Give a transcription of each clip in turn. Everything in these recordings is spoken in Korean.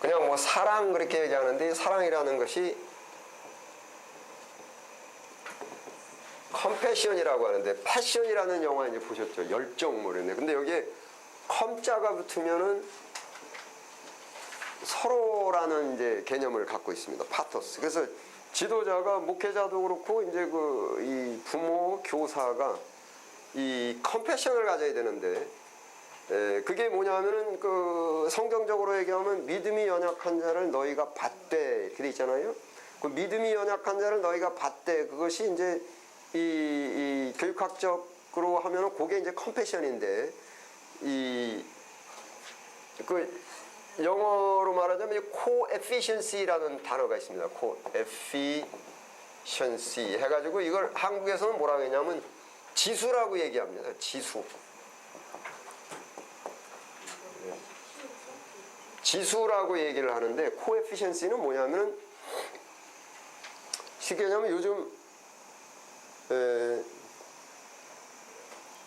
그냥 뭐 사랑 그렇게 얘기하는데 사랑이라는 것이 컴패션이라고 하는데 패션이라는 영화 이제 보셨죠? 열정 모르네. 근데 여기에 컴자가 붙으면은 서로라는 이제 개념을 갖고 있습니다. 파토스. 그래서 지도자가 목회자도 그렇고 이제 이 부모 교사가 이 컴패션을 가져야 되는데 그게 뭐냐면은 성경적으로 얘기하면 믿음이 연약한 자를 너희가 받되 이렇게 돼 있잖아요. 그 믿음이 연약한 자를 너희가 받되 그것이 이제 이 교육학적으로 하면은 그게 이제 컴패션인데 영어로 말하자면 coefficiency라는 단어가 있습니다. coefficiency 해가지고 이걸 한국에서는 뭐라고 했냐면 지수라고 얘기합니다. 지수. 지수라고 얘기를 하는데 coefficiency는 뭐냐면 쉽게 얘기하면 요즘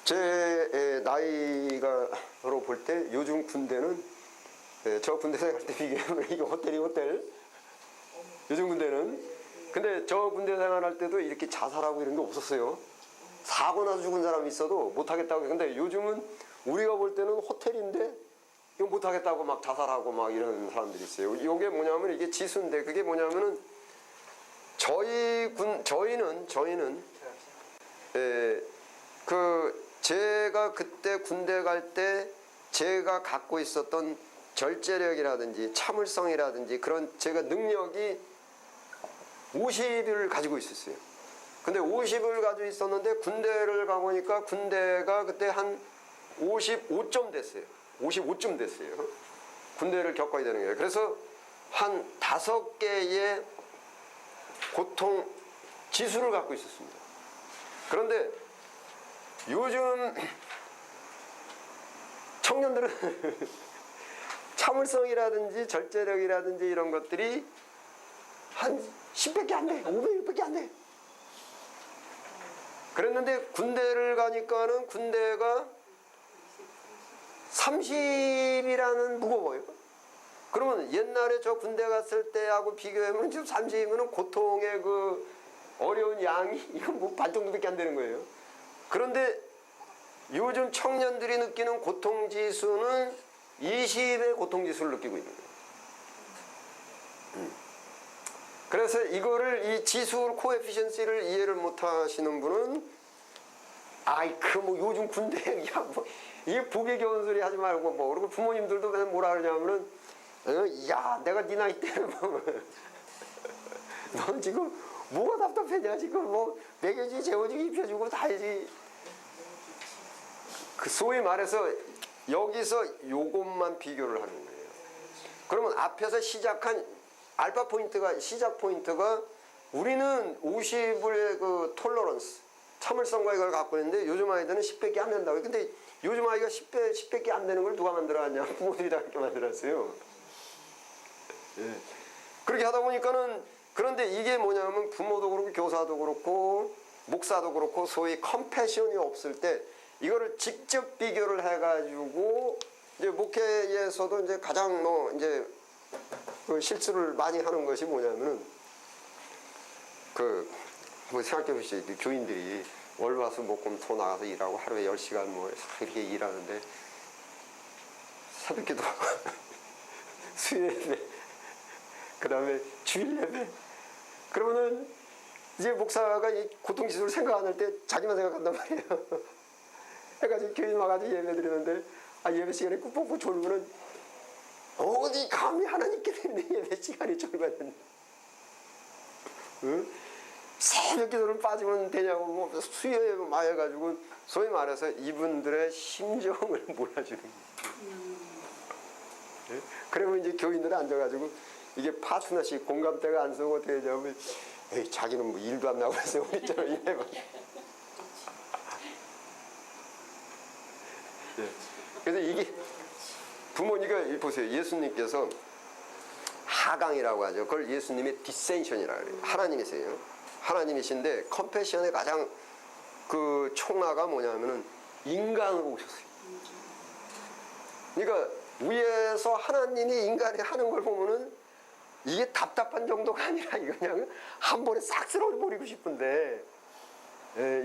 제 나이가로 볼 때 요즘 군대는 저 군대 생활 때 비교하면 이게 호텔 요즘 군대는 근데 저 군대 생활할 때도 이렇게 자살하고 이런 게 없었어요. 사고 나서 죽은 사람이 있어도 못하겠다고. 근데 요즘은 우리가 볼 때는 호텔인데 이거 못하겠다고 막 자살하고 막 이런 사람들이 있어요. 이게 뭐냐면 이게 지수인데 그게 뭐냐면은 저희는 제가 그때 군대 갈 때 제가 갖고 있었던 절제력이라든지 참을성이라든지 그런 제가 능력이 50을 가지고 있었어요. 근데 50을 가지고 있었는데 군대를 가보니까 군대가 그때 한 55점 됐어요. 55점 됐어요. 군대를 겪어야 되는 거예요. 그래서 한 5개의 고통 지수를 갖고 있었습니다. 그런데 요즘 청년들은 참을성이라든지 절제력이라든지 이런 것들이 한 10밖에 안 돼. 500밖에 안 돼. 그랬는데 군대를 가니까는 군대가 30이라는 무거워요. 그러면 옛날에 저 군대 갔을 때하고 비교하면 지금 30이면 고통의 어려운 양이 이건 뭐 반 정도밖에 안 되는 거예요. 그런데 요즘 청년들이 느끼는 고통지수는 20의 고통지수를 느끼고 있는 거예요. 그래서 이거를 이 지수 코에피션시를 이해를 못 하시는 분은 요즘 군대 얘기야 이게 보기 겨운 소리 하지 말고 그리고 부모님들도 맨날 뭐라 그러냐면은 야 내가 네 나이 때는 넌 지금 뭐가 답답하냐 지금 먹여주기 재워주기 입혀주고 다 해야지. 소위 말해서 여기서 요것만 비교를 하는 거예요. 그러면 앞에서 시작한 알파 포인트가 시작 포인트가 우리는 50의 톨러런스 참을성과 이걸 갖고 있는데 요즘 아이들은 10밖에 안 된다고. 근데 요즘 아이가 10밖에 안 되는 걸 누가 만들어왔냐? 부모들이 다 그렇게 만들었어요. 예. 그렇게 하다 보니까는 그런데 이게 뭐냐면 부모도 그렇고 교사도 그렇고 목사도 그렇고 소위 컴패션이 없을 때 이거를 직접 비교를 해가지고 이제 목회에서도 이제 가장 실수를 많이 하는 것이 뭐냐면은 생각해 보시죠. 교인들이 월화수목금 토 나가서 일하고 하루에 10시간 이렇게 일하는데 새벽기도 수요예배 그 다음에 주일예배 그러면은 이제 목사가 이 고통지수를 생각 안 할 때 자기만 생각한단 말이에요. 해가지고 교인 와가지고 예배 드리는데 예배 시간에 꾹꾹꾹 졸면은 어디 감히 하나님께 드리는 예배 시간이 졸거든. 응? 새벽 기도를 빠지면 되냐고 수요에 해가지고 소위 말해서 이분들의 심정을 몰아주는 거예요. 네? 그러면 이제 교인들이 앉아가지고 이게 파트너십 공감대가 안 서고 어떻게 하냐면 자기는 뭐 일도 안 나고 해서 우리처럼 이래봐. 네. 그래서 이게 부모님이 보세요. 예수님께서 하강이라고 하죠. 그걸 예수님의 디센션이라고 그래요. 하나님이세요. 하나님이신데 컴패션의 가장 총화가 뭐냐면은 인간으로 오셨어요. 그러니까 위에서 하나님이 인간이 하는 걸 보면은 이게 답답한 정도가 아니라 이거 그냥 한 번에 싹 쓸어버리고 싶은데,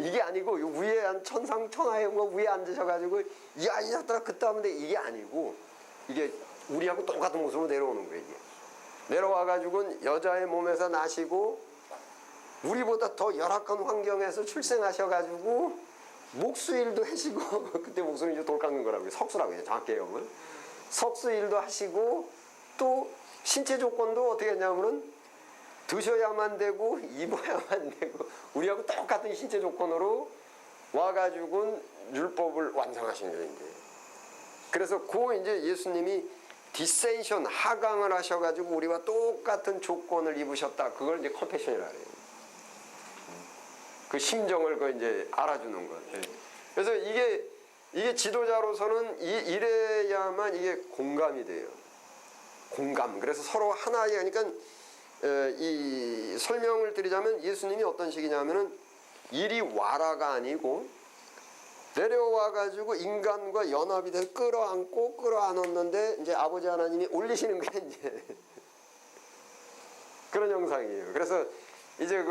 이게 아니고 위에 한 천상천하에 뭐 위에 앉으셔가지고 야 이랬더라 그때 하면 돼, 이게 아니고 이게 우리하고 똑같은 모습으로 내려오는 거예요. 이게 내려와가지고는 여자의 몸에서 나시고 우리보다 더 열악한 환경에서 출생하셔가지고 목수일도 하시고 그때 목수는 이제 돌 깎는 거라고요. 석수라고 해요. 정확히 하면 석수일도 하시고 또 신체 조건도 어떻게 했냐면은 드셔야만 되고 입어야만 되고 우리하고 똑같은 신체 조건으로 와가지고는 율법을 완성하신 거예요. 이제. 그래서 그 이제 예수님이 디센션 하강을 하셔가지고 우리와 똑같은 조건을 입으셨다. 그걸 이제 컴패션이라 그래요. 그 심정을 그 이제 알아주는 것. 그래서 이게 지도자로서는 이래야만 이게 공감이 돼요. 공감. 그래서 서로 하나의, 그러니까 이 설명을 드리자면 예수님이 어떤 식이냐면은 이리 와라가 아니고 내려와 가지고 인간과 연합이 돼 끌어안고 끌어안았는데 이제 아버지 하나님이 올리시는 게 이제 그런 형상이에요. 그래서 이제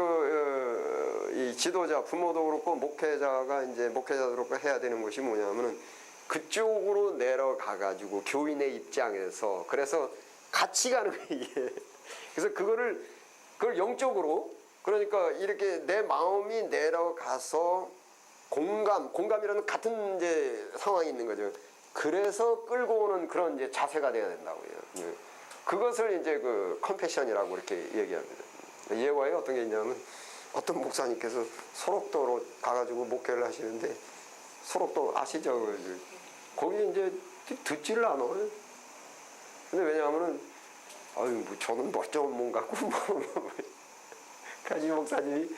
이 지도자, 부모도 그렇고 목회자가 이제 목회자도 그렇고 해야 되는 것이 뭐냐면은 그쪽으로 내려가 가지고 교인의 입장에서 그래서 같이 가는 거예요. 이게. 그래서 그걸 영적으로, 그러니까 이렇게 내 마음이 내려가서 공감이라는 같은 이제 상황이 있는 거죠. 그래서 끌고 오는 그런 이제 자세가 돼야 된다고요. 그것을 이제 그 컴패션이라고 이렇게 얘기합니다. 예화에 어떤 게 있냐면 어떤 목사님께서 소록도로 가가지고 목회를 하시는데, 소록도 아시죠? 거기 이제 듣지를 않아요. 근데 왜냐하면은 아유 뭐 저는 멀쩡한 몸 같고 뭐 가지 목사님이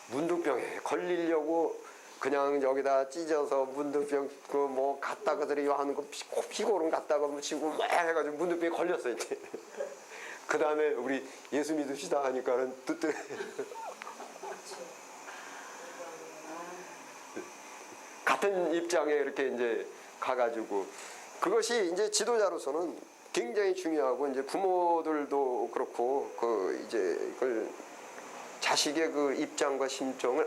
문둥병에 걸리려고 그냥 여기다 찢어서 문둥병 그 뭐 갖다가 드리려 하는 거 피고는 갖다가 묻히고 막 해가지고 문둥병에 걸렸어요. 이제. 그 다음에 우리 예수 믿읍시다 하니까는 뜻대로 같은 입장에 이렇게 이제 가가지고, 그것이 이제 지도자로서는 굉장히 중요하고, 이제 부모들도 그렇고 이제 그걸 자식의 그 입장과 심정을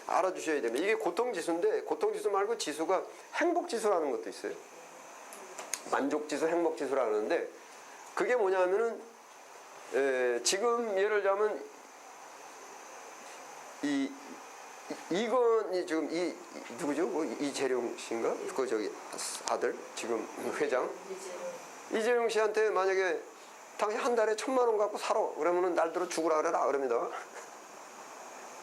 알아주셔야 됩니다. 이게 고통지수인데, 고통지수 말고 지수가 행복지수라는 것도 있어요. 만족지수, 행복지수라는데, 그게 뭐냐면은 지금 예를 들자면 이건 지금 누구죠? 이재룡 씨인가? 그 저기 아들 지금 회장 이재룡 씨한테 만약에 당신 한 달에 1,000만 원 갖고 살아 그러면은 날들어 죽으라 그래라 그럽니다.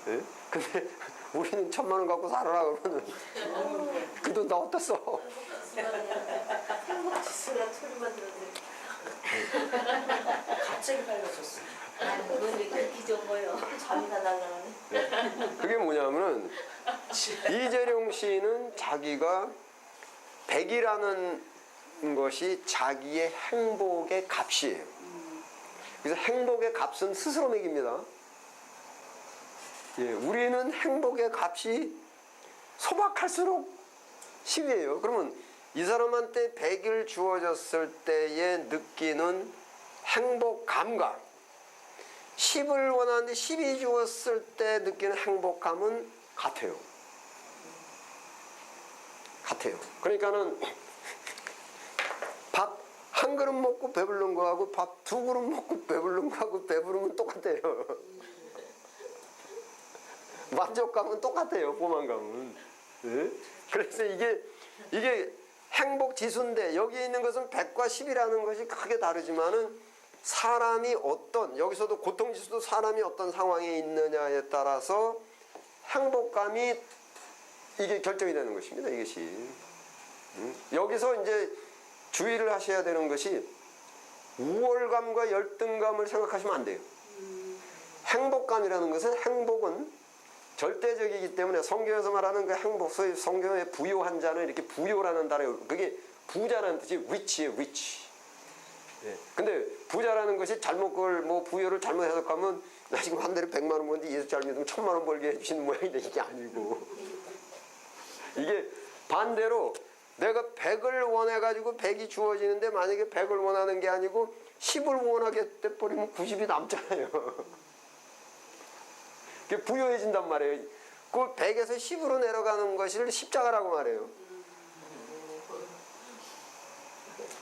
예? 근데 우리는 1,000만 원 갖고 살아라 그러면은 그 돈 나 어디다 써? 행복지수가 소리만 들었는데 갑자기 밝아졌어. 뭔 얘기 좀 뭐요? 잠이 다 날라가네. 그게 뭐냐면은 이재룡 씨는 자기가 100이라는 것이 자기의 행복의 값이에요. 그래서 행복의 값은 스스로 매깁니다. 예, 우리는 행복의 값이 소박할수록 10이에요. 그러면 이 사람한테 100일 주어졌을 때에 느끼는 행복 감각, 10을 원하는데 10이 주었을 때 느끼는 행복감은 같아요. 그러니까는 밥 한 그릇 먹고 배부른 거하고 밥 2그릇 먹고 배부른 거하고 배부르면 똑같아요. 만족감은 똑같아요. 포만감은. 네? 그래서 이게 행복 지수인데, 여기 있는 것은 100과 10이라는 것이 크게 다르지만은 사람이 여기서도 고통 지수도 사람이 어떤 상황에 있느냐에 따라서 행복감이 이게 결정이 되는 것입니다. 이것이. 여기서 이제 주의를 하셔야 되는 것이 우월감과 열등감을 생각하시면 안 돼요. 행복감이라는 것은, 행복은 절대적이기 때문에 성경에서 말하는 그 행복, 소위 성경의 부요한 자는 이렇게 부요라는 단어, 그게 부자라는 뜻이 rich예요, rich. 예. 근데 부자라는 것이 잘못 그걸 뭐 부요를 잘못 해석하면 나 지금 한 달에 100만 원 버는데 예수 잘 믿으면 1,000만 원 벌게 해주시는 모양인데 이게 아니고, 이게 반대로 내가 100을 원해가지고 100이 주어지는데 만약에 100을 원하는 게 아니고 10을 원하게 돼버리면 90이 남잖아요. 그게 부여해진단 말이에요. 그 100에서 10으로 내려가는 것을 십자가라고 말해요.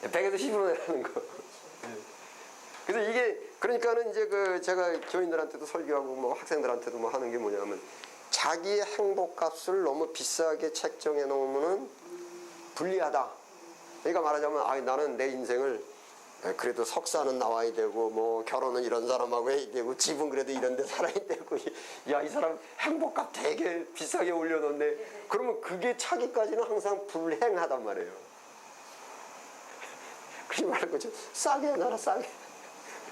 100에서 10으로 내려가는 거. 그래서 이게 그러니까는 이제 그 제가 교인들한테도 설교하고 뭐 학생들한테도 뭐 하는 게 뭐냐면 자기의 행복값을 너무 비싸게 책정해 놓으면은 불리하다. 그러니까 말하자면 아 나는 내 인생을 그래도 석사는 나와야 되고 뭐 결혼은 이런 사람하고 해야 되고 집은 그래도 이런 데 살아야 되고 야 이 사람 행복값 되게 비싸게 올려놓네. 그러면 그게 차기까지는 항상 불행하단 말이에요. 그러지 말고 좀 싸게 해놔라 싸게.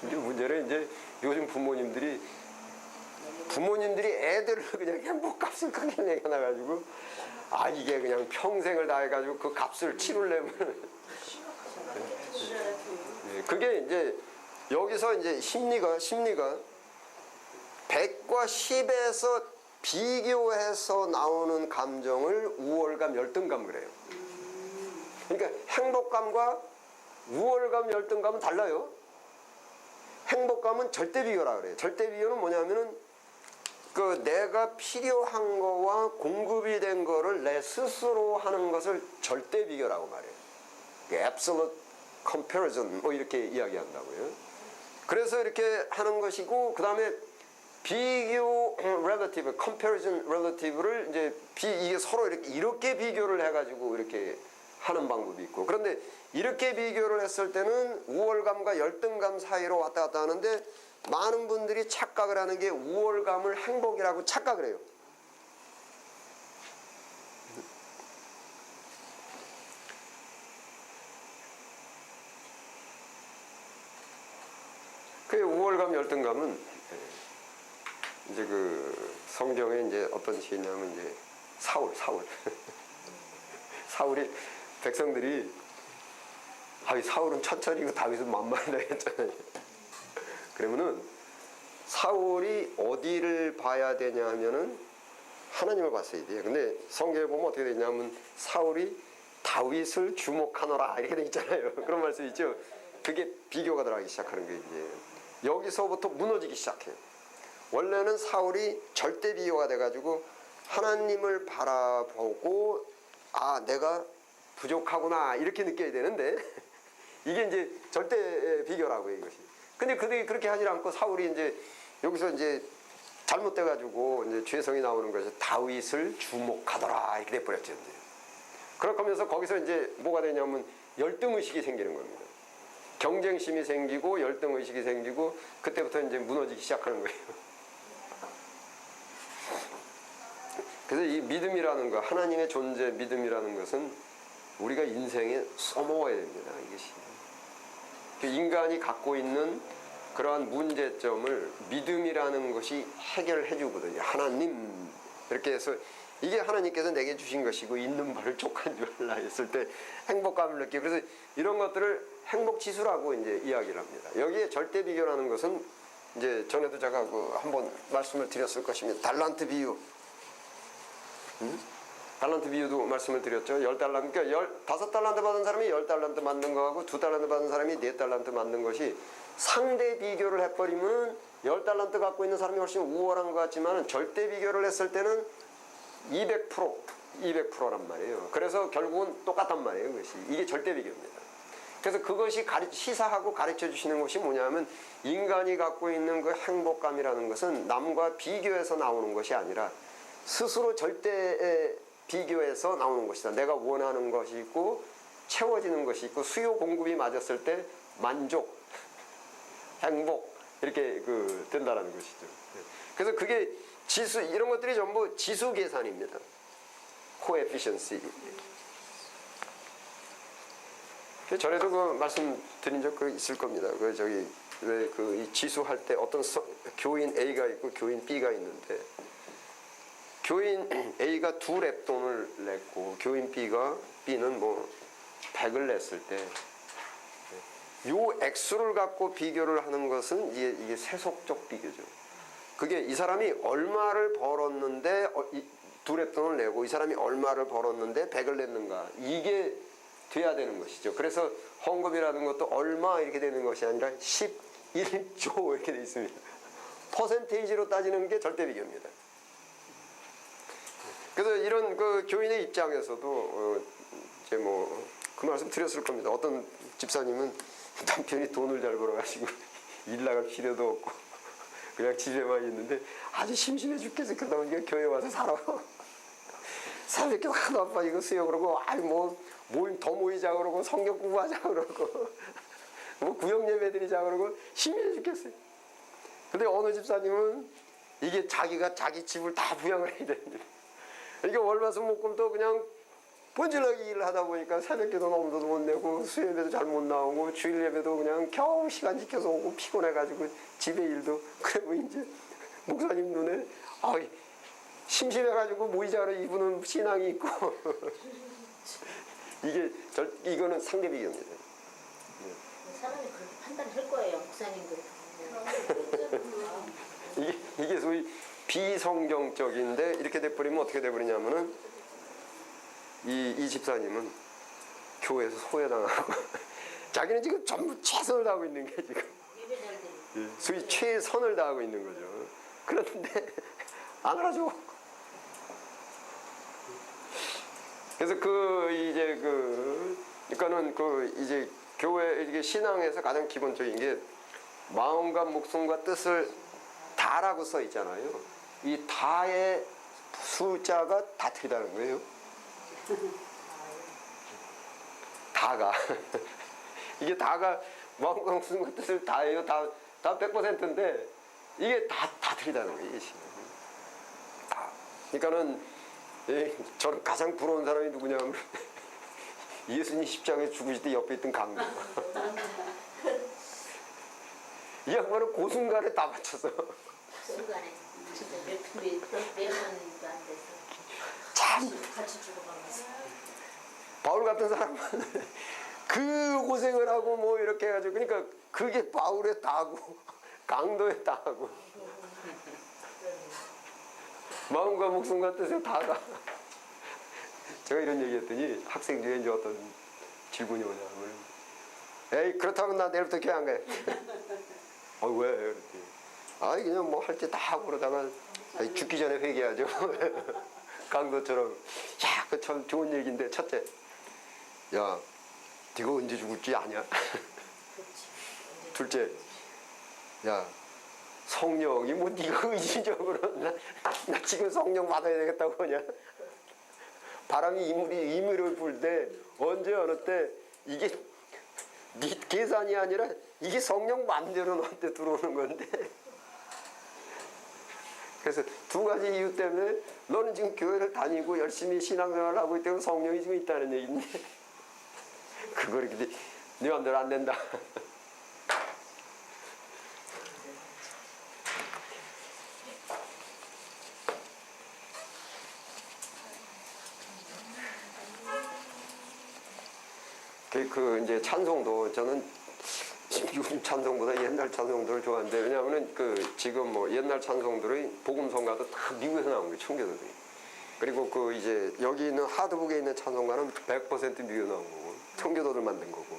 근데 문제는 이제 요즘 부모님들이 애들을 그냥 행복값을 크게 내놔가지고 아 이게 그냥 평생을 다 해가지고 그 값을 치르려면 그게 이제 여기서 이제 심리가 100과 10에서 비교해서 나오는 감정을 우월감, 열등감 그래요. 그러니까 행복감과 우월감, 열등감은 달라요. 행복감은 절대 비교라 그래요. 절대 비교는 뭐냐면은 그 내가 필요한 거와 공급이 된 거를 내 스스로 하는 것을 절대 비교라고 말해요. absolute comparison 뭐 이렇게 이야기한다고요. 그래서 이렇게 하는 것이고 그 다음에 비교 relative, comparison relative를 이제 이게 서로 이렇게 비교를 해가지고 이렇게 하는 방법이 있고 그런데 이렇게 비교를 했을 때는 우월감과 열등감 사이로 왔다 갔다 하는데 많은 분들이 착각을 하는 게 우월감을 행복이라고 착각을 해요. 그 우월감, 열등감은 이제 그 성경에 이제 어떤 시냐면 이제 사울 사울이 백성들이 아이 사울은 천천히고 다윗은 만만하다 했잖아요. 그러면은 사울이 어디를 봐야 되냐 하면은 하나님을 봤어야 돼요. 근데 성경에 보면 어떻게 되냐면 사울이 다윗을 주목하노라 이렇게 돼 있잖아요. 그런 말씀 있죠. 그게 비교가 들어가기 시작하는 거예요. 이제 여기서부터 무너지기 시작해요. 원래는 사울이 절대 비교가 돼가지고 하나님을 바라보고 아 내가 부족하구나 이렇게 느껴야 되는데 이게 이제 절대 비교라고요 이것이. 근데 그렇게 하지 않고 사울이 이제 여기서 이제 잘못돼가지고 이제 죄성이 나오는 것이 다윗을 주목하더라 이렇게 돼버렸죠. 이제. 그렇게 하면서 거기서 이제 뭐가 되냐면 열등의식이 생기는 겁니다. 경쟁심이 생기고 열등의식이 생기고 그때부터 이제 무너지기 시작하는 거예요. 그래서 이 믿음이라는 거, 하나님의 존재 믿음이라는 것은 우리가 인생에 써먹어야 됩니다. 이것이. 인간이 갖고 있는 그러한 문제점을 믿음이라는 것이 해결해 주거든요. 하나님 이렇게 해서 이게 하나님께서 내게 주신 것이고 있는 바를 족한 줄 알라 했을 때 행복감을 느끼고 그래서 이런 것들을 행복지수라고 이제 이야기를 합니다. 여기에 절대 비교라는 것은 이제 전에도 제가 한번 말씀을 드렸을 것입니다. 달란트 비유. 달란트 비유도 말씀을 드렸죠. 10달란트, 그러니까 5달란트 받은 사람이 10달란트 만든 거하고 2달란트 받은 사람이 4달란트 만든 것이 상대 비교를 해버리면 10달란트 갖고 있는 사람이 훨씬 우월한 것 같지만 절대 비교를 했을 때는 200%란 말이에요. 그래서 결국은 똑같단 말이에요. 그것이. 이게 절대 비교입니다. 그래서 그것이 시사하고 가르쳐 주시는 것이 뭐냐면 인간이 갖고 있는 그 행복감이라는 것은 남과 비교해서 나오는 것이 아니라 스스로 절대 비교해서 나오는 것이다. 내가 원하는 것이 있고 채워지는 것이 있고 수요 공급이 맞았을 때 만족, 행복 이렇게 된다는 것이죠. 그래서 그게 지수 이런 것들이 전부 지수 계산입니다. 코에피션시. 전에도 말씀드린 적 있을 겁니다. 왜 이 지수할 때 어떤 교인 A가 있고 교인 B가 있는데 교인 A가 2랩돈을 냈고 교인 B는 뭐 100을 냈을 때 요 액수를 갖고 비교를 하는 것은 이게 세속적 비교죠. 그게 이 사람이 얼마를 벌었는데 두랩돈을 내고 이 사람이 얼마를 벌었는데 100을 냈는가 이게 돼야 되는 것이죠. 그래서 헌금이라는 것도 얼마 이렇게 되는 것이 아니라 11조 이렇게 돼 있습니다. 퍼센테이지로 따지는 게 절대 비교입니다. 그래서 이런 그 교인의 입장에서도 이제 뭐 그 말씀 드렸을 겁니다. 어떤 집사님은 남편이 돈을 잘 벌어가지고 일 나갈 필요도 없고 그냥 집에만 있는데 아주 심심해 죽겠어. 그러다 보니까 교회 와서 살아. 사람들께 하도 아빠 이거 쓰여 그러고 아이 뭐 더 모이자 그러고 성경 공부하자 그러고 뭐 구역 예배 드리자 그러고 심심해 죽겠어요. 근데 어느 집사님은 이게 자기가 자기 집을 다 부양을 해야 됩니다. 이게 월화수목금도 그냥 번질나게 일을 하다 보니까 새벽기도 넘도도 못 내고 수요예배도 잘 못 나오고 주일 예배도 그냥 겨우 시간 지켜서 오고 피곤해가지고 집에 일도 그리고 이제 목사님 눈에 심심해가지고 모이자 그래 이분은 신앙이 있고 이거는 상대 비교입니다. 사람이 그렇게 판단할 거예요, 목사님들. 이게 소위 비성경적인데 이렇게 돼버리면 어떻게 돼버리냐면은 이 집사님은 교회에서 소외당하고 자기는 지금 전부 최선을 다하고 있는 게 지금 소위 최선을 다하고 있는 거죠. 그런데 안 알아줘. 그래서 그러니까는 이제 교회 이게 신앙에서 가장 기본적인 게 마음과 목숨과 뜻을 다라고 써 있잖아요. 이 다의 숫자가 다 틀리다는 거예요. 다가 이게 다가 마음과 목숨과 뜻을 다해요. 다 100%인데 이게 다 틀리다는 거예요. 다. 그러니까는 저는 가장 부러운 사람이 누구냐면 예수님 십자가에 죽으실 때 옆에 있던 강도. 이 양반은 그 순간에 다 맞춰서. 순간에 진짜 몇 번도 안 돼서. 참 같이 죽어가면서. 바울 같은 사람은 그 고생을 하고 뭐 이렇게 해가지고 그러니까 그게 바울의 다고 강도의 다고 마음과 목숨과 뜻의 다가. 제가 이런 얘기했더니 학생 중에 이제 어떤 질문이 오냐면 에이 그렇다면 나 내일부터 교회 안 가요. 왜? 그랬더니 그냥 뭐 할 때 다 하고 그러다가 죽기 전에 회개하죠. 강도처럼. 야, 그 참 좋은 얘기인데 첫째, 야, 네가 언제 죽을지 아냐? 둘째, 야, 성령이 뭐 네가 의지적으로 나 지금 성령 받아야 되겠다고 하냐? 바람이 이물을 불 때 언제 어느 때 이게 네 계산이 아니라 이게 성령 맘대로 너한테 들어오는 건데. 그래서 두 가지 이유 때문에 너는 지금 교회를 다니고 열심히 신앙생활을 하고 있기 때문에 성령이 지금 있다는 얘기인데 그걸 이렇게 네 맘대로 안 된다. 그 이제 찬송도 저는 요즘 찬송보다 옛날 찬송들을 좋아하는데 왜냐하면은 지금 뭐 옛날 찬송들의 복음성가도 다 미국에서 나온 거예요. 청교도들이. 그리고 이제 여기 있는 하드북에 있는 찬송가는 100% 미국에 나온 거고 청교도들 만든 거고.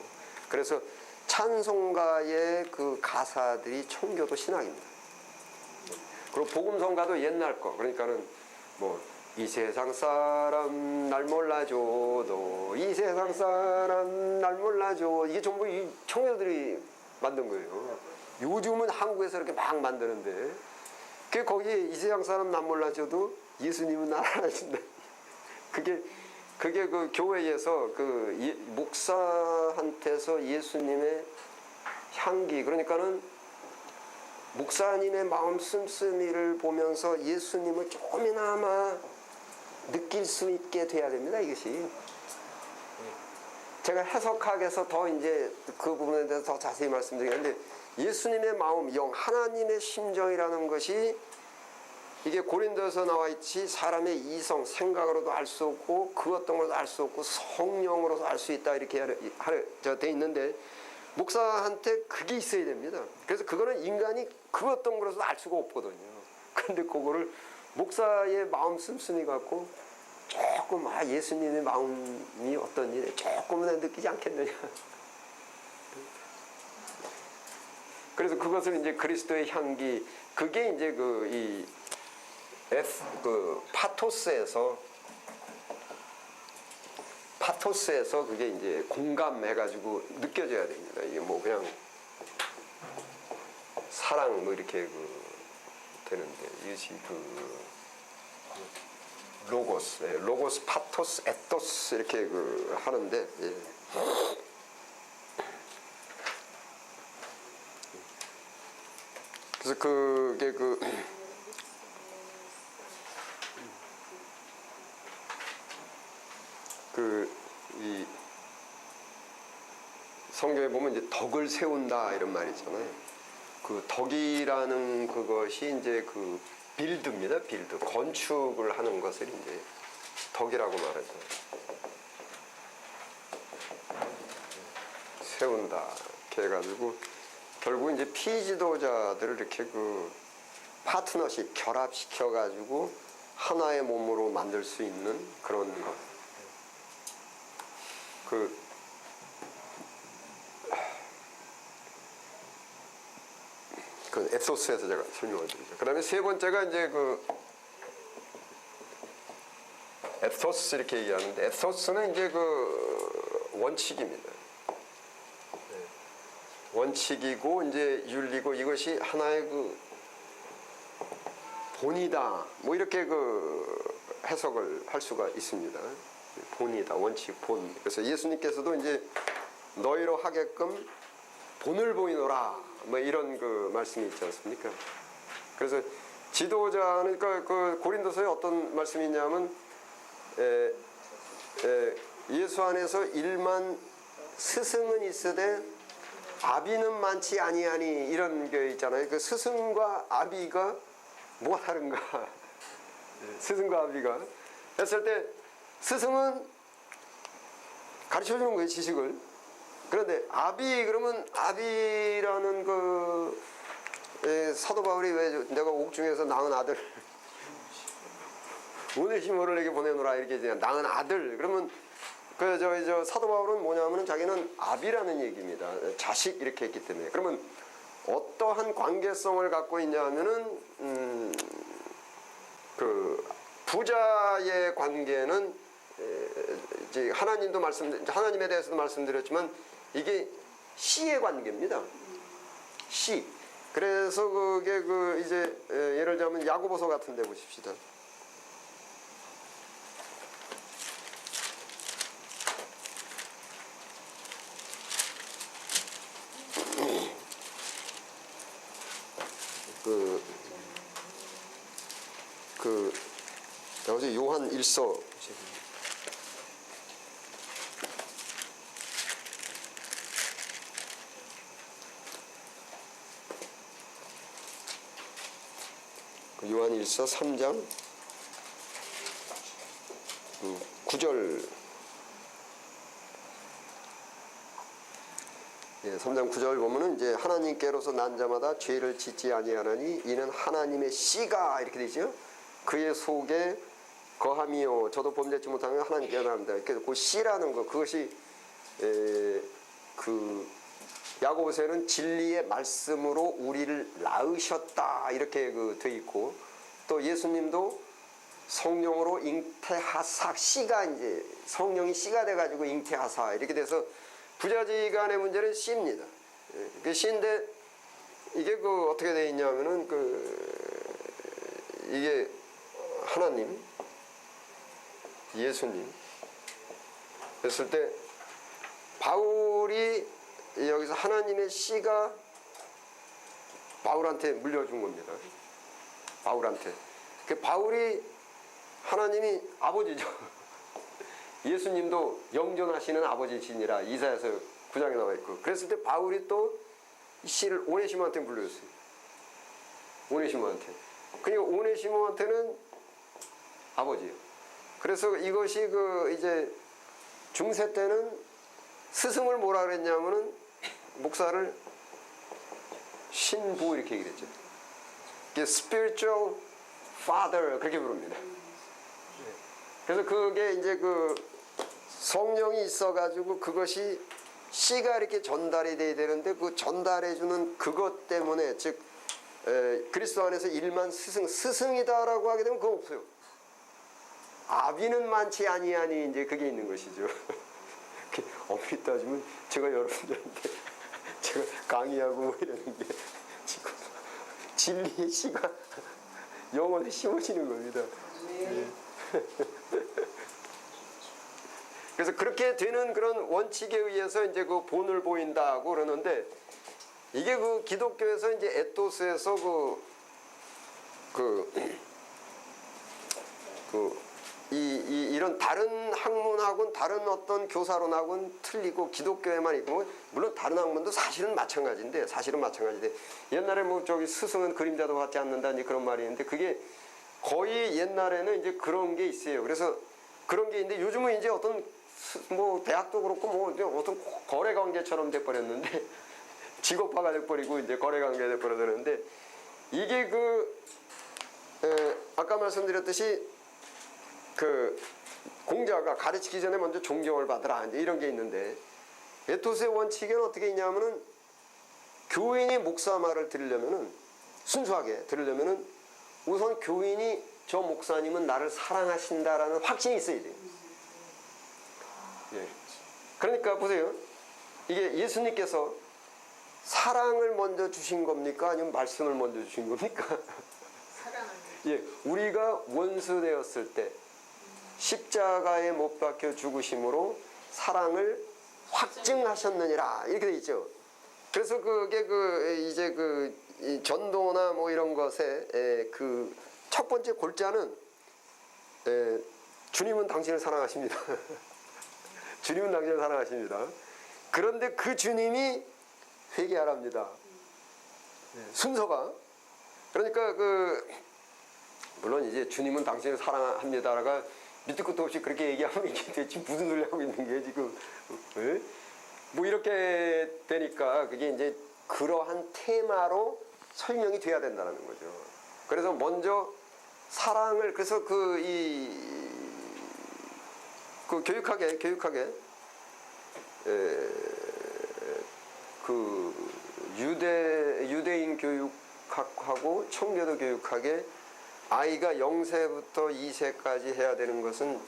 그래서 찬송가의 그 가사들이 청교도 신앙입니다. 그리고 복음성가도 옛날 거. 그러니까는 뭐 이 세상 사람 날 몰라줘도 이 세상 사람 날 몰라줘 이게 전부 이 청년들이 만든 거예요. 요즘은 한국에서 이렇게 막 만드는데 거기에 이 세상 사람 날 몰라줘도 예수님은 날 알아준다. 그게 그 교회에서 목사한테서 예수님의 향기 그러니까는 목사님의 마음 씀씀이를 보면서 예수님을 조금이나마 느낄 수 있게 돼야 됩니다. 이것이 제가 해석학에서 더 이제 그 부분에 대해서 더 자세히 말씀드리는데 예수님의 마음, 영, 하나님의 심정이라는 것이 이게 고린도에서 나와 있지 사람의 이성, 생각으로도 알 수 없고 그 어떤 것도 알 수 없고 성령으로도 알 수 있다 이렇게 돼 있는데 목사한테 그게 있어야 됩니다. 그래서 그거는 인간이 그 어떤 것으로도 알 수가 없거든요. 근데 그거를 목사의 마음 씀씀이 갖고 조금 예수님의 마음이 어떤지 조금은 느끼지 않겠느냐. 그래서 그것을 이제 그리스도의 향기, 그게 이제 파토스에서 그게 이제 공감해가지고 느껴져야 됩니다. 이게 뭐 그냥 사랑 뭐 이렇게 되는데 이것이 로고스, 파토스, 에토스 이렇게 하는데. 예. 그래서 그게 이 성경에 보면 이제 덕을 세운다 이런 말이 있잖아요. 그 덕이라는 그것이 이제 빌드입니다. 빌드. 건축을 하는 것을 이제 덕이라고 말하죠. 세운다. 이렇게 해가지고 결국 이제 피지도자들을 이렇게 파트너십 결합시켜가지고 하나의 몸으로 만들 수 있는 그런 것. 그 에토스에서 제가 설명을 드리죠. 그 다음에 세 번째가 이제 에토스 이렇게 얘기하는데, 에토스는 이제 원칙입니다. 원칙이고 이제 윤리고 이것이 하나의 본이다. 뭐 이렇게 해석을 할 수가 있습니다. 본이다, 원칙, 본. 그래서 예수님께서도 이제 너희로 하게끔 본을 보이노라. 뭐 이런 말씀이 있지 않습니까? 그래서 지도자는 고린도서에 어떤 말씀이 있냐면 예수 안에서 일만 스승은 있으되 아비는 많지 아니하니 이런 게 있잖아요. 그 스승과 아비가 뭐가 다른가? 스승과 아비가 했을 때 스승은 가르쳐 주는 거예요, 지식을. 그런데 아비 그러면 아비라는 사도 바울이 왜 내가 옥중에서 낳은 아들 오네시모를 보내노라 이렇게 낳은 아들 그러면 저 사도 바울은 뭐냐면은 자기는 아비라는 얘기입니다. 자식 이렇게 했기 때문에. 그러면 어떠한 관계성을 갖고 있냐면은 부자의 관계는 이제 하나님에 대해서도 말씀드렸지만 이게 씨의 관계입니다. 씨. 그래서 그게 이제 예를 들면 야고보서 같은 데 보십시다. 어제 요한 1서 요한 1서 3장 9절 3장 9절 보면은 이제 하나님께로서 난 자마다 죄를 짓지 아니하나니 이는 하나님의 씨가 이렇게 되죠. 그의 속에 거함이요 저도 범죄치 못하면 하나님께 나옵니다. 그래서 그 씨라는 거 그것이 야고보서에는 진리의 말씀으로 우리를 낳으셨다 이렇게 돼 있고 또 예수님도 성령으로 잉태하사 씨가 이제 성령이 씨가 돼가지고 잉태하사 이렇게 돼서 부자지간의 문제는 씨입니다. 그 씨인데 이게 어떻게 돼 있냐면은 이게 하나님 예수님 그랬을 때 바울이 여기서 하나님의 씨가 바울한테 물려준 겁니다. 바울한테. 바울이 하나님이 아버지죠. 예수님도 영존하시는 아버지시니라 이사야서 9장에 나와 있고. 그랬을 때 바울이 또 이 씨를 오네시모한테 물려줬어요. 오네시모한테. 그러니까 오네시모한테는 아버지예요. 그래서 이것이 이제 중세 때는 스승을 뭐라 그랬냐면은 목사를 신부 이렇게 얘기했죠. 이게 spiritual Father 그렇게 부릅니다. 그래서 그게 이제 그 성령이 있어가지고 그것이 씨가 이렇게 전달이 돼야 되는데 그 전달해주는 그것 때문에 즉 그리스도 안에서 일만 스승이다라고 하게 되면 그거 없어요. 아비는 많지 아니하니 이제 그게 있는 것이죠. 엄밀히 따지면 제가 여러분들한테 제가 강의하고 뭐 이러는 게 지금 진리의 씨가 영혼에 심어지는 겁니다. 그래서 그렇게 되는 그런 원칙에 의해서 이제 그 본을 보인다고 그러는데 이게 그 기독교에서 이제 에토스에서 이런 다른 학문하고는 다른 어떤 교사론하고는 틀리고 기독교에만 있고 물론 다른 학문도 사실은 마찬가지인데 옛날에 뭐 저기 스승은 그림자도 받지 않는다 이제 그런 말이 있는데 그게 거의 옛날에는 이제 그런 게 있어요. 그래서 그런 게 있는데 요즘은 이제 어떤 뭐 대학도 그렇고 뭐 어떤 거래 관계처럼 돼버렸는데 직업화가 돼버리고 이제 거래 관계가 돼버렸는데 이게 아까 말씀드렸듯이 그 공자가 가르치기 전에 먼저 존경을 받으라 이제 이런 게 있는데 에토스의 원칙에는 어떻게 있냐면은 교인이 목사 말을 들으려면은 순수하게 들으려면은 우선 교인이 저 목사님은 나를 사랑하신다라는 확신이 있어야 돼요. 예. 그러니까 보세요. 이게 예수님께서 사랑을 먼저 주신 겁니까? 아니면 말씀을 먼저 주신 겁니까? 사랑을. 예, 우리가 원수 되었을 때 십자가에 못 박혀 죽으심으로 사랑을 확증하셨느니라 이렇게 돼 있죠. 그래서 그게 이제 이 전도나 뭐 이런 것에 그 첫 번째 골자는 주님은 당신을 사랑하십니다. 주님은 당신을 사랑하십니다. 그런데 그 주님이 회개하랍니다. 순서가 그러니까 물론 이제 주님은 당신을 사랑합니다라가 밑도 끝도 없이 그렇게 얘기하면 이게 대체 무슨 소리 하고 있는 게 지금 뭐 이렇게 되니까 그게 이제 그러한 테마로 설명이 돼야 된다는 거죠. 그래서 먼저 사랑을 그래서 교육하게 유대인 교육학하고 청교도 교육학에 아이가 0세부터 2세까지 해야 되는 것은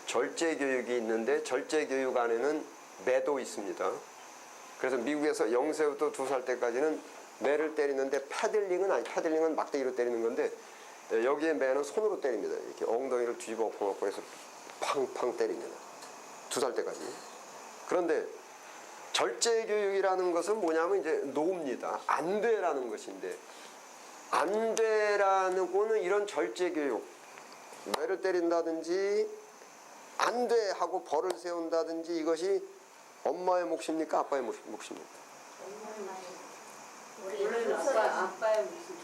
절제 교육이 있는데 절제 교육 안에는 매도 있습니다. 그래서 미국에서 0세부터 2살 때까지는 매를 때리는데 패들링은 막대기로 때리는 건데 여기에 매는 손으로 때립니다. 이렇게 엉덩이를 뒤집어 엎어놓고 해서 팡팡 때립니다. 2살 때까지. 그런데 절제 교육이라는 것은 뭐냐면 이제 노입니다. 안 돼라는 것인데 안 돼라는 거는 이런 절제 교육 매를 때린다든지 안 돼 하고 벌을 세운다든지 이것이 엄마의 몫입니까? 아빠의 몫입니까? 우리 아빠의 무슨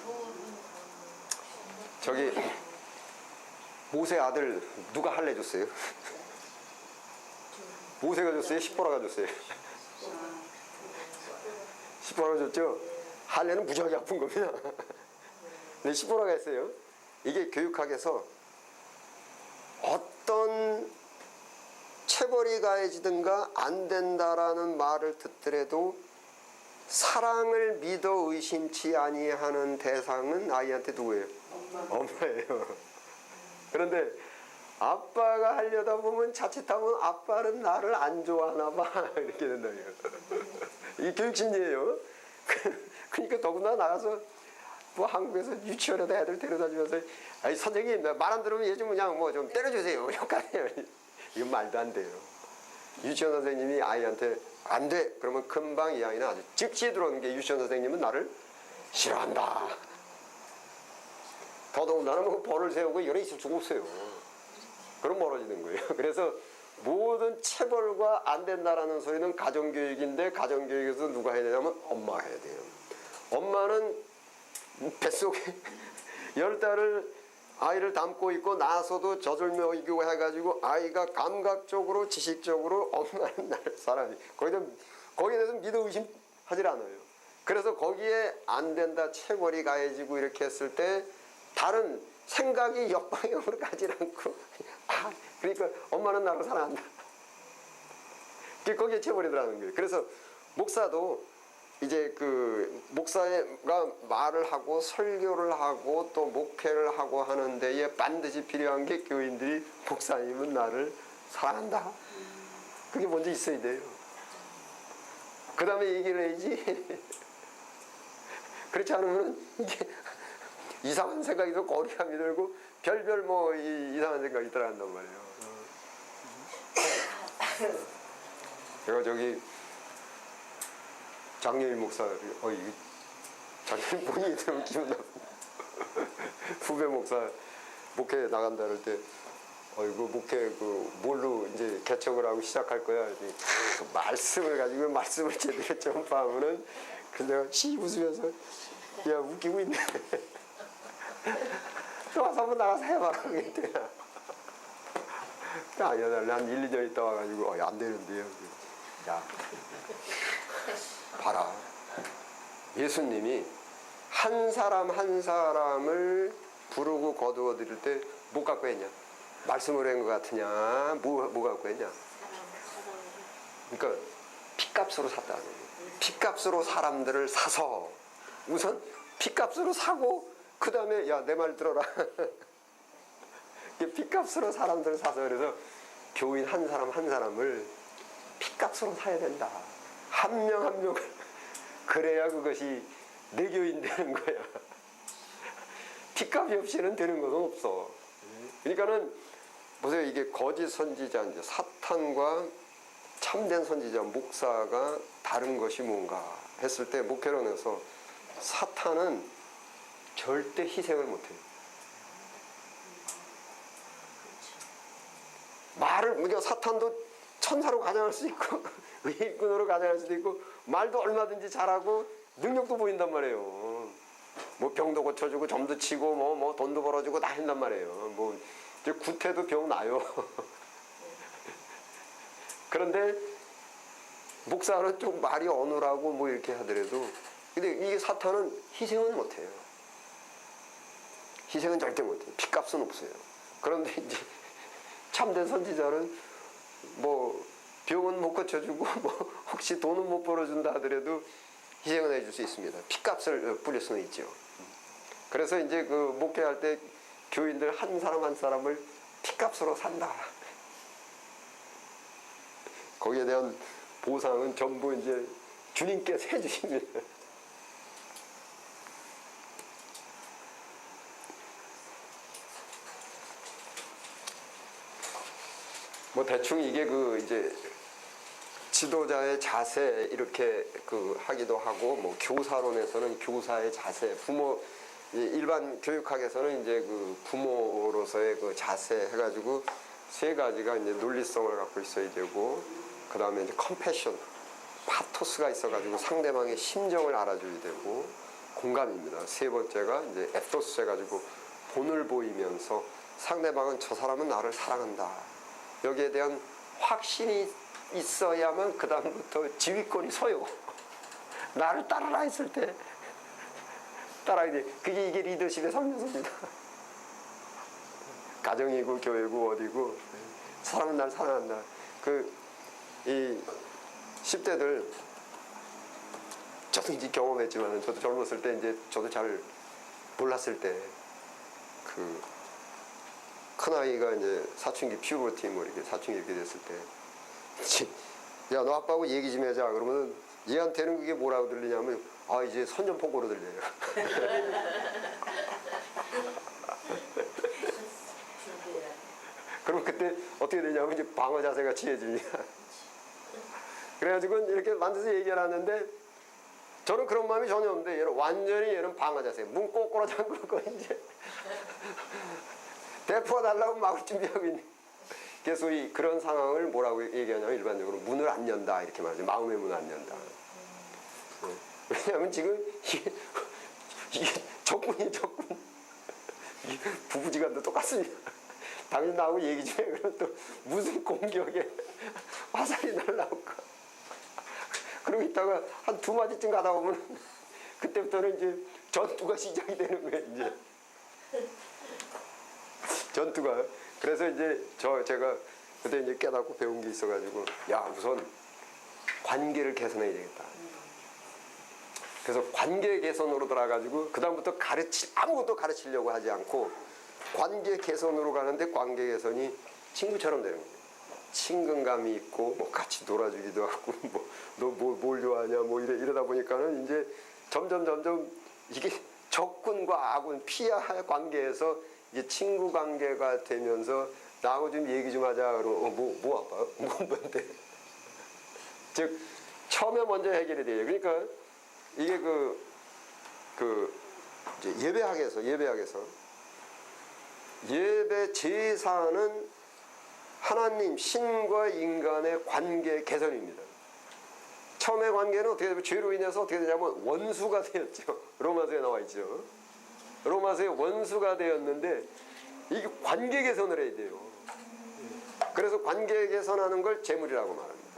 저기 모세 아들 누가 할례 줬어요? 모세가 줬어요? 십보라가 줬어요? 십보라가 줬죠? 할례는 무지하게 아픈 겁니다. 근데 십보라가 했어요. 이게 교육학에서 어떤 체벌이 가해지든가 안 된다라는 말을 듣더라도 사랑을 믿어 의심치 아니하는 대상은 아이한테 누구예요? 엄마예요. 그런데 아빠가 하려다 보면 자칫하면 아빠는 나를 안 좋아하나 봐 이렇게 된다고요. 이게 교육심리예요. 그러니까 더구나 나가서 뭐 한국에서 유치원에다 애들 데려다 주면서 아니 선생님 말 안 들으면 얘 좀 그냥 뭐 좀 때려주세요 이렇게 이건 말도 안 돼요. 유치원 선생님이 아이한테 안 돼 그러면 금방 이 아이는 아주 즉시 들어오는 게 유치원 선생님은 나를 싫어한다. 더더군다나 뭐 벌을 세우고 이런 있을 수가 없어요. 그럼 멀어지는 거예요. 그래서 모든 체벌과 안 된다라는 소리는 가정교육인데 가정교육에서 누가 해야 되냐면 엄마가 해야 돼요. 엄마는 뱃속에 10달을 아이를 담고 있고 나서도 젖을 먹이고 해가지고 아이가 감각적으로 지식적으로 엄마는 나를 사랑해. 거기에 대해서 믿어 의심하지 않아요. 그래서 거기에 안 된다 체벌이 가해지고 이렇게 했을 때 다른 생각이 역방향으로 가지 않고 그러니까 엄마는 나를 사랑한다. 거기에 채버리더라는 거예요. 그래서 목사도 이제 그 목사가 말을 하고 설교를 하고 또 목회를 하고 하는 데에 반드시 필요한 게 교인들이 목사님은 나를 사랑한다. 그게 먼저 있어야 돼요. 그 다음에 얘기를 해야지. 그렇지 않으면 이게 이상한 생각이 들고 거리감이 들고 별별 뭐 이상한 생각이 들어간단 말이에요. 제가 저기 장로일 목사, 장로일 본인이 들으면 기분 나쁘고 후배 목사 목회 나간다 그럴 때 그 목회 뭘로 이제 개척을 하고 시작할 거야. 그 말씀을 가지고 말씀을 제대로 전파하면은 그냥 시 웃으면서 야 웃기고 있네. 또 와서 한번 나가서 해봐라 그랬대. 아니야, 한 1, 2년 있다 와가지고 안 되는데요. 야 봐라. 예수님이 한 사람 한 사람을 부르고 거두어 드릴 때 뭐 갖고 했냐? 말씀을 한 것 같으냐? 뭐 갖고 했냐? 그러니까 피값으로 샀다는 거예요. 피값으로 사람들을 사서 우선 피값으로 사고 그 다음에 야 내 말 들어라. 피값으로 사람들을 사서 그래서 교인 한 사람 한 사람을 피값으로 사야 된다. 한 명 한 명을 그래야 그것이 내 교인 되는 거야. 피값이 없이는 되는 것은 없어. 그러니까는 보세요. 이게 거짓 선지자 이제 사탄과 참된 선지자 목사가 다른 것이 뭔가 했을 때 목회론에서 사탄은 절대 희생을 못해요. 그러니까 사탄도 천사로 가장할 수 있고 의인꾼으로 가장할 수도 있고 말도 얼마든지 잘하고 능력도 보인단 말이에요. 뭐 병도 고쳐주고 점도 치고 뭐 돈도 벌어주고 다 한단 말이에요. 뭐 이제 구태도 병 나요. 그런데 목사는 좀 말이 어눌하고 뭐 이렇게 하더라도 근데 이게 사탄은 희생은 못해요. 희생은 절대 못해요. 피값은 없어요. 그런데 이제 참된 선지자는 뭐 병은 못 고쳐주고 뭐 혹시 돈은 못 벌어준다 하더라도 희생을 해줄 수 있습니다. 피값을 뿌릴 수는 있죠. 그래서 이제 그 목회할 때 교인들 한 사람 한 사람을 피값으로 산다. 거기에 대한 보상은 전부 이제 주님께서 해주십니다. 뭐 대충 이게 그 이제 지도자의 자세 이렇게 그 하기도 하고 뭐 교사론에서는 교사의 자세, 부모 일반 교육학에서는 이제 그 부모로서의 그 자세 해가지고 세 가지가 이제 논리성을 갖고 있어야 되고 그 다음에 이제 컴패션, 파토스가 있어가지고 상대방의 심정을 알아줘야 되고 공감입니다. 세 번째가 이제 에토스 해가지고 본을 보이면서 상대방은 저 사람은 나를 사랑한다. 여기에 대한 확신이 있어야만 그 다음부터 지휘권이 서요. 나를 따르라 했을 때 따라야 돼. 이게 리더십의 3요소입니다. 가정이고 교회고 어디고 사람은 날 사랑한다. 이 10대들 저도 이제 경험했지만 저도 젊었을 때 이제 저도 잘 몰랐을 때 큰아이가 이제 사춘기 퓨버티 뭐 이렇게 사춘기 이렇게 됐을 때 야 너 아빠하고 얘기 좀 하자 그러면 얘한테는 그게 뭐라고 들리냐면 이제 선전포고로 들려요. 그럼 그때 어떻게 되냐면 이제 방어 자세가 취해지냐. 그래가지고 이렇게 만져서 얘기를 하는데 저는 그런 마음이 전혀 없는데 얘는 방어 자세. 문 꼬꾸로 잠그고 이제 대포 달라고 막을 준비하고 있는. 그래서 소위 그런 상황을 뭐라고 얘기하냐면 일반적으로 문을 안 연다 이렇게 말하죠. 마음의 문을 안 연다. 왜냐하면 지금 이게 적군이 부부지간도 똑같습니다. 당신 나하고 얘기 좀 해. 그럼 또 무슨 공격에 화살이 날라올까. 그러고 있다가 한 2마디쯤 가다 보면 그때부터는 이제 전투가 시작이 되는 거예요. 이제 전투가. 그래서 이제 제가 그때 이제 깨닫고 배운 게 있어가지고, 야, 우선 관계를 개선해야 되겠다. 그래서 관계 개선으로 들어가가지고 그다음부터 아무것도 가르치려고 하지 않고 관계 개선으로 가는데, 관계 개선이 친구처럼 되는 거예요. 친근감이 있고 뭐 같이 놀아주기도 하고 뭐 너 뭘 좋아하냐 뭐 이러다 보니까는 이제 점점 이게 적군과 아군 피해야 할 관계에서 이제 친구 관계가 되면서, 나하고 좀 얘기 좀 하자. 그러면 뭐 아빠요? 뭔데? 즉 처음에 먼저 해결이 돼요. 그러니까 이게 이제 예배학에서 예배 제사는 하나님, 신과 인간의 관계 개선입니다. 처음의 관계는 어떻게 되면 죄로 인해서 어떻게 되냐면 원수가 되었죠. 로마서에 나와 있죠. 로마서에 원수가 되었는데 이게 관계 개선을 해야 돼요. 그래서 관계 개선하는 걸 제물이라고 말합니다.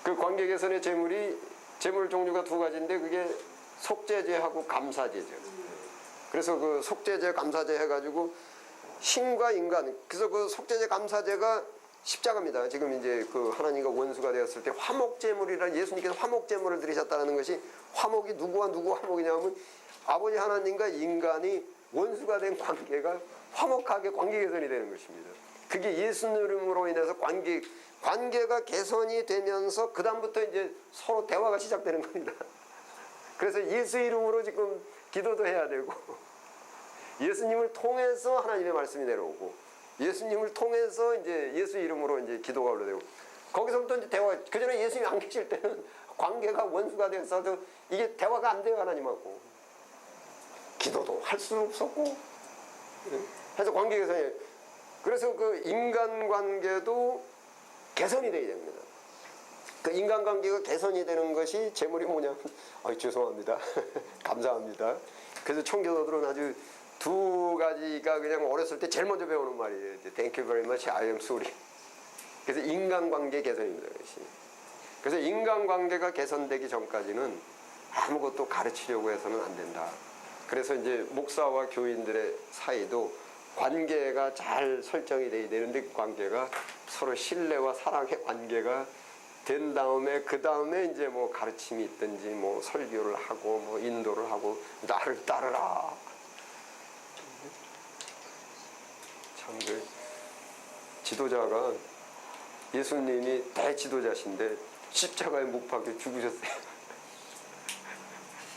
그 관계 개선의 제물 종류가 두 가지인데, 그게 속죄제하고 감사제죠. 그래서 그 속죄제, 감사제 해가지고 신과 인간, 그래서 그 속죄제, 감사제가 십자가입니다. 지금 이제 그 하나님과 원수가 되었을 때 화목제물이라, 예수님께서 화목제물을 드리셨다는 것이, 화목이 누구와 누구 화목이냐면 아버지 하나님과 인간이 원수가 된 관계가 화목하게 관계 개선이 되는 것입니다. 그게 예수님으로 인해서 관계가 개선이 되면서 그 다음부터 이제 서로 대화가 시작되는 겁니다. 그래서 예수 이름으로 지금 기도도 해야 되고, 예수님을 통해서 하나님의 말씀이 내려오고, 예수님을 통해서 이제 예수 이름으로 이제 기도가 올라되고, 거기서부터 이제 대화. 그 전에 예수님이 안 계실 때는 관계가 원수가 되어서도 이게 대화가 안 돼요. 하나님하고 기도도 할 수 없었고 해서 관계 개선이. 그래서 그 인간관계도 개선이 돼야 됩니다. 그 인간관계가 개선이 되는 것이 제물이 뭐냐면, 죄송합니다. 감사합니다. 그래서 청교도들은 아주 두 가지가 그냥 어렸을 때 제일 먼저 배우는 말이에요. Thank you very much, I am sorry. 그래서 인간관계 개선입니다. 그래서 인간관계가 개선되기 전까지는 아무것도 가르치려고 해서는 안 된다. 그래서 이제 목사와 교인들의 사이도 관계가 잘 설정이 돼야 되는데, 그 관계가 서로 신뢰와 사랑의 관계가 된 다음에, 그 다음에 이제 뭐 가르침이 있든지 뭐 설교를 하고 뭐 인도를 하고, 나를 따르라. 참, 그 지도자가, 예수님이 대지도자신데 십자가에 못 박혀 죽으셨어요.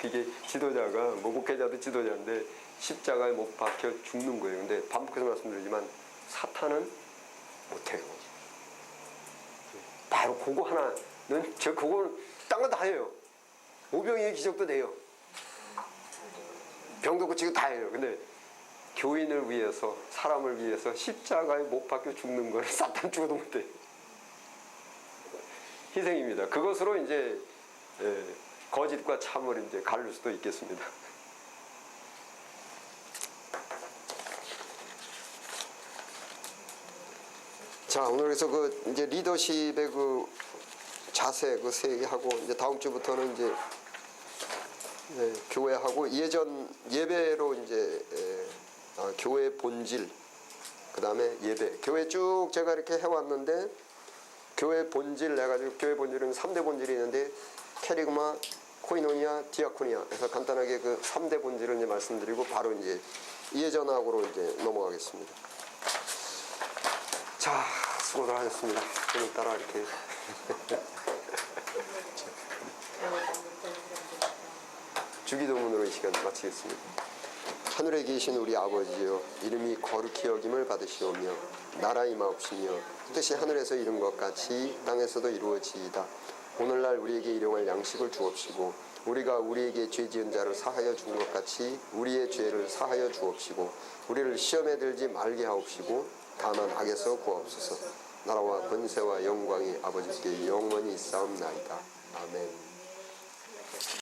그게 지도자가, 뭐 목회자도 지도자인데 십자가에 못 박혀 죽는 거예요. 근데 반복해서 말씀드리지만 사탄은 못해요. 바로 그거 하나는, 그거는 딴 거 다 해요. 오병이의 기적도 돼요. 병도 고치고 다 해요. 근데 교인을 위해서, 사람을 위해서 십자가에 못 박혀 죽는 거는 사탄 죽어도 못해요. 희생입니다. 그것으로 이제 거짓과 참을 이제 가릴 수도 있겠습니다. 자, 오늘 그래서 그 이제 리더십의 그 자세, 그 세 개 하고, 이제 다음 주부터는 이제 교회하고 예배로 이제 교회 본질, 그 다음에 예배. 교회 쭉 제가 이렇게 해왔는데, 교회 본질 해가지고, 교회 본질은 3대 본질이 있는데, 캐리그마, 코이노니아, 디아코니아. 그래서 간단하게 그 3대 본질을 이제 말씀드리고, 바로 이제 예전학으로 이제 넘어가겠습니다. 자, 수고들 하셨습니다. 오늘따라 이렇게. 주기도문으로 이 시간 마치겠습니다. 하늘에 계신 우리 아버지여, 이름이 거룩히 여김을 받으시오며, 나라 임하옵시며, 뜻이 하늘에서 이룬 것 같이 땅에서도 이루어지이다. 오늘날 우리에게 일용할 양식을 주옵시고, 우리가 우리에게 죄 지은 자를 사하여 준 것 같이 우리의 죄를 사하여 주옵시고, 우리를 시험에 들지 말게 하옵시고, 다만 악에서 구하옵소서. 나라와 권세와 영광이 아버지께 영원히 있사옵나이다. 아멘.